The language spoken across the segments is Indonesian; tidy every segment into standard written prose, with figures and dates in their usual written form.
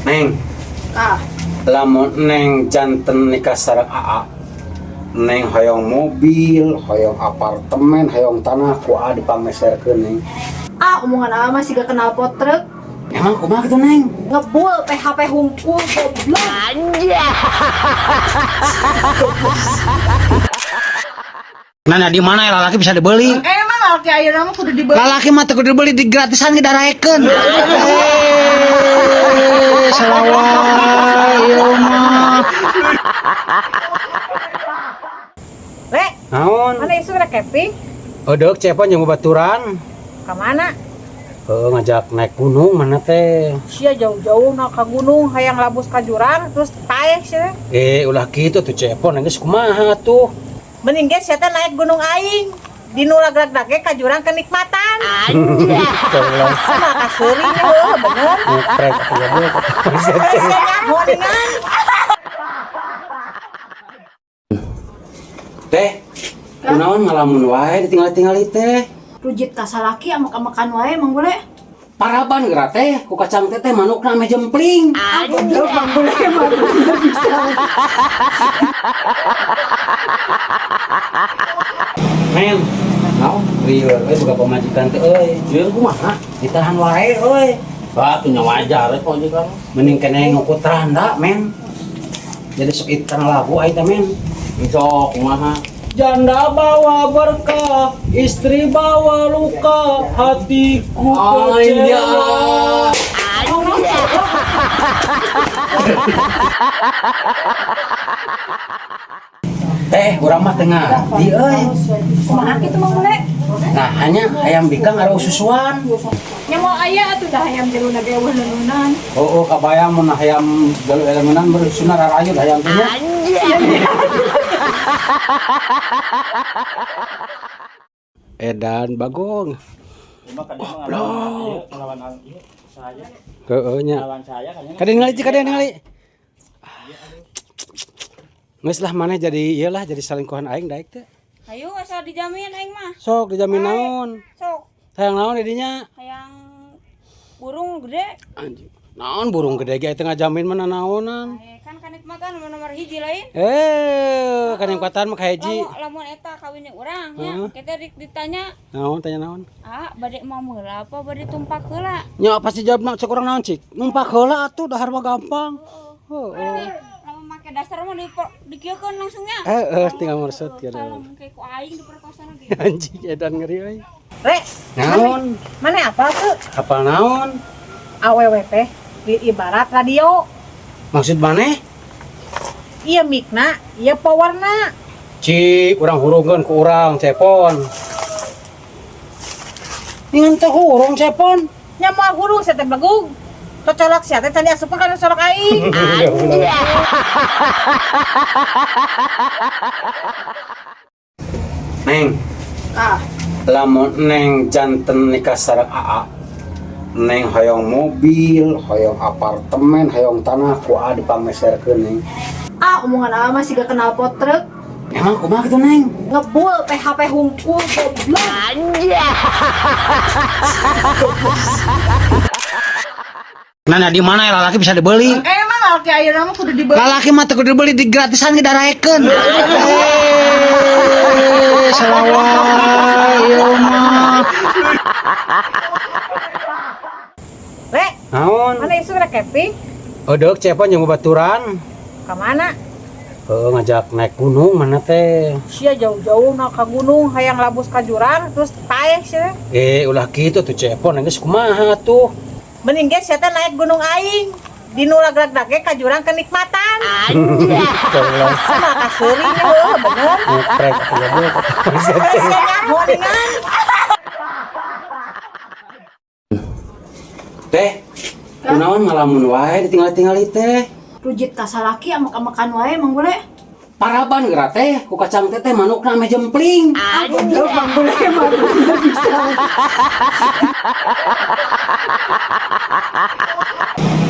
Neng, lamun Neng janten nikah sareng AA, Neng hoyong mobil, hoyong apartemen, hoyong tanah, ku A dipameserkeun Neng. Omongan A masih gak kenal potrek. Emang kumaha kitu Neng? Ngebul PHP hungkul goblok. Nanya di mana ya lalaki bisa dibeli? Emang laki ayeuna mah kudu dibeli. Lalaki mah teu kudu dibeli di gratisan didaraekeun. Salawat ieu mah. Rek, Naon? mana isu rek camping? Odok cepon jeung babaturan. Ka mana? Ngajak naik gunung mana teh? Sia jauh-jauh na ka gunung hayang labus ka jurang terus paeh sia. Ulah kitu tuh cepon geus kumaha tuh? Mending ge sia teh naik gunung aing. Di nu lag-lag ge ka jurang kenikmatan. Tolong Sama ka seuring heuh bener. ngeprek ya bu. Sia nyahoningan. Teh, kunaon ngalamun wae ditinggal-tingali teh? Rujit ka salaki amak-amakan wae emang boleh. Paraban geura teh, ku kacang teh manukna ame jempling. Goblok emang boleh emang bisa. Men, naon? Rieu boga pamajikan teh euy. Jeung kumaha? Ditahan wae euy. Batu nya wajar kok juga. Mending keneh ngukut randa, men. Jadi sok ikan labu aing teh, men. Sok kumaha? Janda bawa berkah, istri bawa luka, hatiku kecewa. Teh, urang mah tengah di euy. Kumaha kitu mah boleh. Nah, hanya ayam bikang ada ususuan. Nya mau aya atuh dah hayam jeluna ge eueuh leunan. Oh, kabayang mun hayam jalu elemenan berusunan rarayun hayam teh. Edan Bagong. Goblok. Lawan saya. Heeh nya. Lawan saya kan. Kadang ningali. Geus lah maneh jadi iyalah jadi selingkuhan aing daek teh. Ayo asal dijamin aing mah. Sok dijamin naon? Sok Hayang naon didinya? hayang burung gede. Anjing. Naon burung gede ge teh ngajamin mana naonan? Kan kanikmatan nomor hiji lain. Kanikmatan mah kaeji. Lamun eta kawin urang nya. Kita ditanya, Naon tanya naon? bade mau meula apa bade tumpak heula? Nya pasti jawabna cek urang naon cik? Numpak heula atuh dahar mah gampang. Lamun make dasar mah dikieukeun langsung nya. Tinggal meresut ya. Kalau kayak ku aing diperkosa lagi. Anjing edan ngeri euy. Rek, Naon? mana apa tuh? Apal naon? Awewe teh ibarat radio. Maksud maneh? Iya mikna, iya powerna. Cik, urang hurungkeun ku urang cepon. Ningan teh hurung cepon. Nya moal hurung sia teh bagong. Cocolok sia teh tadi asupkeun kana sorok aing. Neng, lamun Neng janten nikah sareng AA, Neng hoyong mobil, hoyong apartemen, hoyong tanah, ku A dipameserkeun Neng. Omongan A masih gak kenal potrek. Emang kumaha kitu Neng? Ngebul PHP hungkul goblok. Nanya di mana ya lalaki bisa dibeli? Emang laki ayeuna mah kudu dibeli. Lalaki mah teu kudu dibeli di gratisan didaraekeun. Salawat ieu mah. Rek, Naon? mana isu rek camping? Odok cepon jeung babaturan. Ka mana? Ngajak naik gunung mana teh? Sia jauh-jauh na ka gunung hayang labus ka jurang terus paeh sia. Ulah kitu tuh cepon geus kumaha tuh? Mending ge sia teh naik gunung aing. Di nu lag-lag ge ka jurang kenikmatan. Tolong Sama ka seuring heuh bener. ngeprek ya bu. Sia nyahoningan. Teh, kunaon ngalamun wae ditinggal-tingali teh? Rujit ka salaki amak-amakan wae emang boleh. Paraban geura teh, ku kacang teh manukna ame jempling. Goblok emang boleh emang bisa.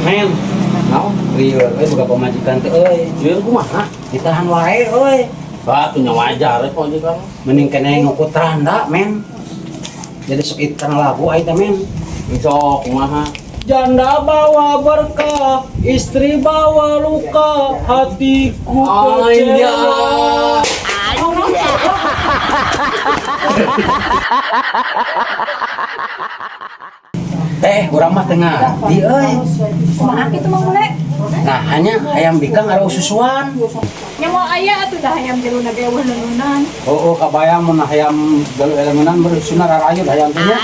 Men, naon? Rieu boga pamajikan teh euy. Jeung kumaha? Ditahan wae euy. Batu nya wajar kok juga. Mending keneh ngukut randa, men. Jadi sok ikan labu aing teh, men. Sok kumaha? Janda bawa berkah, istri bawa luka, hatiku kecewa. Teh, urang mah tengah di euy. Kumaha kitu mah mulai. Nah, hanya hayam bikang aro susuan. Nya mau aya atuh dah hayam jeluna ge eueuh leunan. Oh, kabayang mun hayam galu elemenan bersuna rarayun hayam teh nya.